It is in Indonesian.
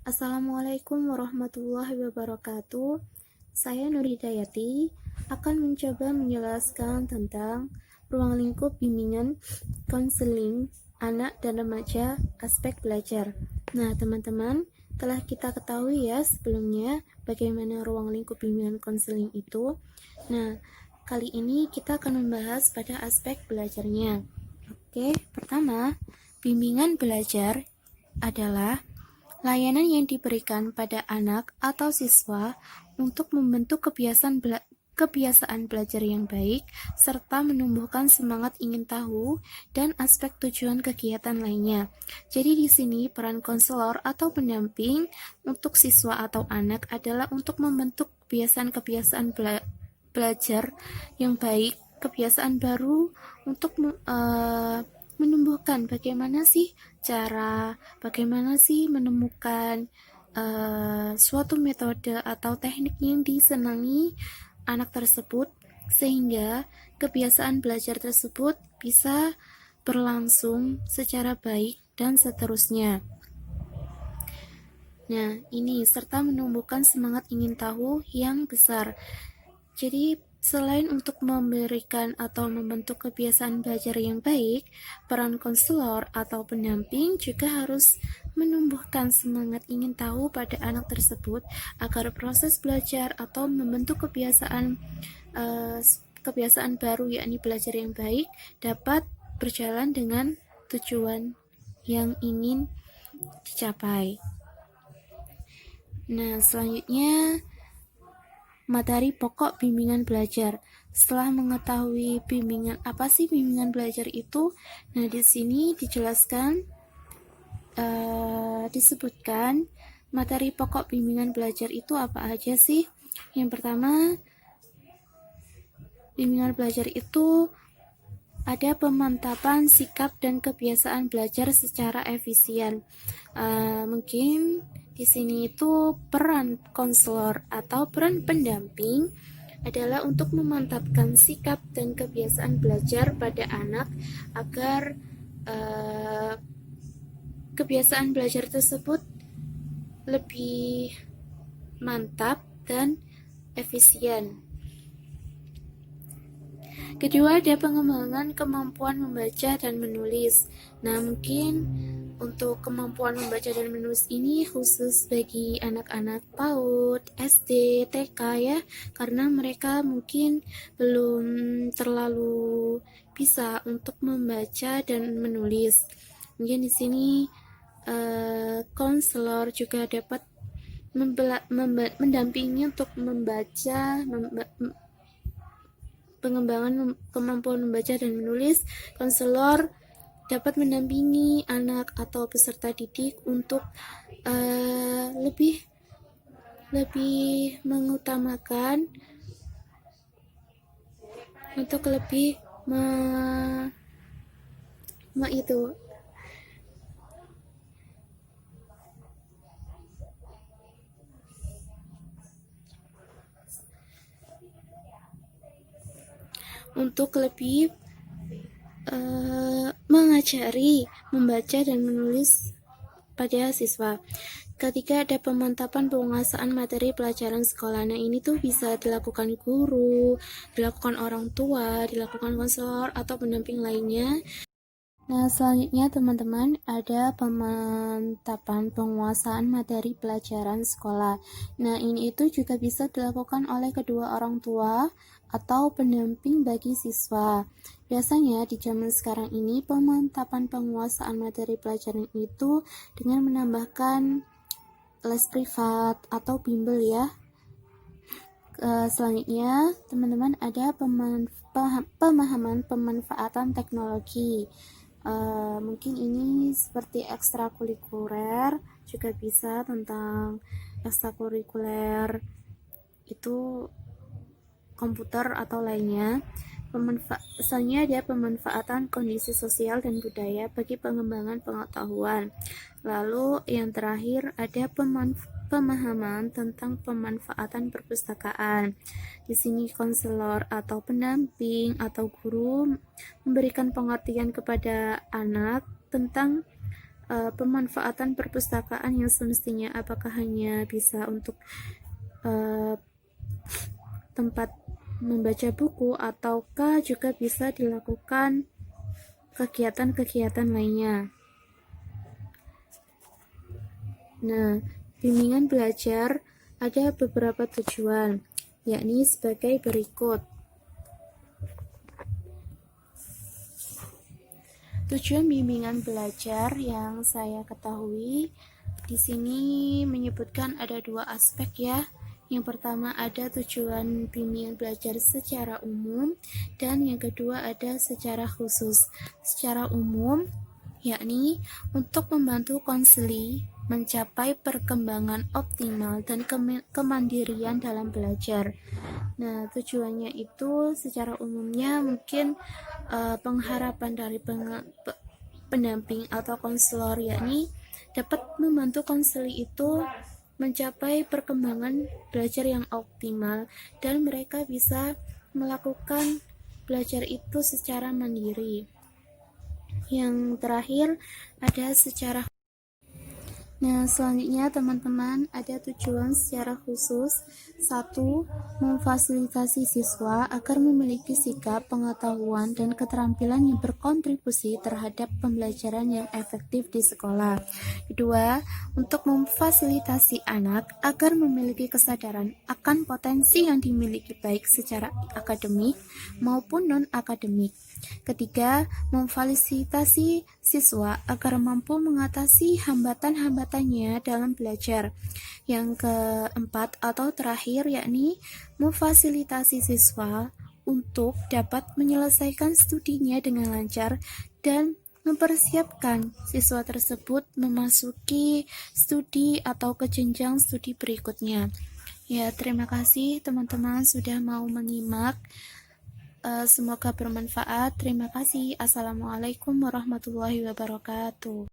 Assalamualaikum warahmatullahi wabarakatuh. Saya Nur Hidayati akan mencoba menjelaskan tentang ruang lingkup bimbingan konseling anak dan remaja aspek belajar. Nah, teman-teman, telah kita ketahui ya sebelumnya bagaimana ruang lingkup bimbingan konseling itu. Nah, kali ini kita akan membahas pada aspek belajarnya. Oke, pertama, bimbingan belajar adalah layanan yang diberikan pada anak atau siswa untuk membentuk kebiasaan belajar yang baik, serta menumbuhkan semangat ingin tahu dan aspek tujuan kegiatan lainnya. Jadi di sini peran konselor atau pendamping untuk siswa atau anak adalah untuk membentuk kebiasaan-kebiasaan belajar yang baik, kebiasaan baru untuk menumbuhkan bagaimana sih menemukan suatu metode atau teknik yang disenangi anak tersebut sehingga kebiasaan belajar tersebut bisa berlangsung secara baik dan seterusnya. Nah, ini serta menumbuhkan semangat ingin tahu yang besar. Jadi, selain untuk memberikan atau membentuk kebiasaan belajar yang baik, peran konselor atau pendamping juga harus menumbuhkan semangat ingin tahu pada anak tersebut agar proses belajar atau membentuk kebiasaan baru yakni belajar yang baik dapat berjalan dengan tujuan yang ingin dicapai. Nah, selanjutnya materi pokok bimbingan belajar. Setelah mengetahui apa sih bimbingan belajar itu, nah di sini dijelaskan, disebutkan materi pokok bimbingan belajar itu apa aja sih. Yang pertama, bimbingan belajar itu ada pemantapan sikap dan kebiasaan belajar secara efisien. Mungkin di sini itu peran konselor atau peran pendamping adalah untuk memantapkan sikap dan kebiasaan belajar pada anak agar kebiasaan belajar tersebut lebih mantap dan efisien. Kedua, ada pengembangan kemampuan membaca dan menulis. Nah, mungkin untuk kemampuan membaca dan menulis ini khusus bagi anak-anak PAUD, SD, TK ya, karena mereka mungkin belum terlalu bisa untuk membaca dan menulis. Mungkin di sini konselor juga dapat mendampingi untuk membaca, pengembangan kemampuan membaca dan menulis. Konselor dapat mendampingi anak atau peserta didik untuk lebih mengutamakan untuk lebih mengajari membaca dan menulis pada siswa. Ketika ada pemantapan penguasaan materi pelajaran sekolah, nah ini tuh bisa dilakukan guru, dilakukan orang tua, dilakukan konselor atau pendamping lainnya. Nah, selanjutnya teman-teman ada pemantapan penguasaan materi pelajaran sekolah. Nah, ini itu juga bisa dilakukan oleh kedua orang tua atau pendamping bagi siswa. Biasanya di zaman sekarang ini pemantapan penguasaan materi pelajaran itu dengan menambahkan les privat atau bimbel ya. Selanjutnya teman-teman ada pemahaman pemanfaatan teknologi. Mungkin ini seperti ekstrakurikuler, juga bisa tentang ekstrakurikuler itu komputer atau lainnya. Selanjutnya ada pemanfaatan kondisi sosial dan budaya bagi pengembangan pengetahuan. Lalu yang terakhir ada pemahaman tentang pemanfaatan perpustakaan. Di sini konselor atau pendamping atau guru memberikan pengertian kepada anak tentang pemanfaatan perpustakaan yang semestinya apakah hanya bisa untuk tempat membaca buku ataukah juga bisa dilakukan kegiatan-kegiatan lainnya. Nah, bimbingan belajar ada beberapa tujuan, yakni sebagai berikut. Tujuan bimbingan belajar yang saya ketahui di sini menyebutkan ada 2 aspek ya. Yang pertama ada tujuan bimbingan belajar secara umum dan yang kedua ada secara khusus. Secara umum yakni untuk membantu konseli mencapai perkembangan optimal dan kemandirian dalam belajar. Nah, tujuannya itu secara umumnya mungkin pengharapan dari pendamping atau konselor, yakni dapat membantu konseli itu mencapai perkembangan belajar yang optimal dan mereka bisa melakukan belajar itu secara mandiri. Yang terakhir ada secara. Nah, selanjutnya teman-teman ada tujuan secara khusus. 1. Memfasilitasi siswa agar memiliki sikap, pengetahuan, dan keterampilan yang berkontribusi terhadap pembelajaran yang efektif di sekolah. 2. Untuk memfasilitasi anak agar memiliki kesadaran akan potensi yang dimiliki baik secara akademik maupun non-akademik. 3. Memfasilitasi siswa agar mampu mengatasi hambatan-hambatannya dalam belajar. Yang keempat atau terakhir yakni memfasilitasi siswa untuk dapat menyelesaikan studinya dengan lancar dan mempersiapkan siswa tersebut memasuki studi atau ke jenjang studi berikutnya. Ya, terima kasih teman-teman sudah mau menyimak. Semoga bermanfaat. Terima kasih. Assalamualaikum warahmatullahi wabarakatuh.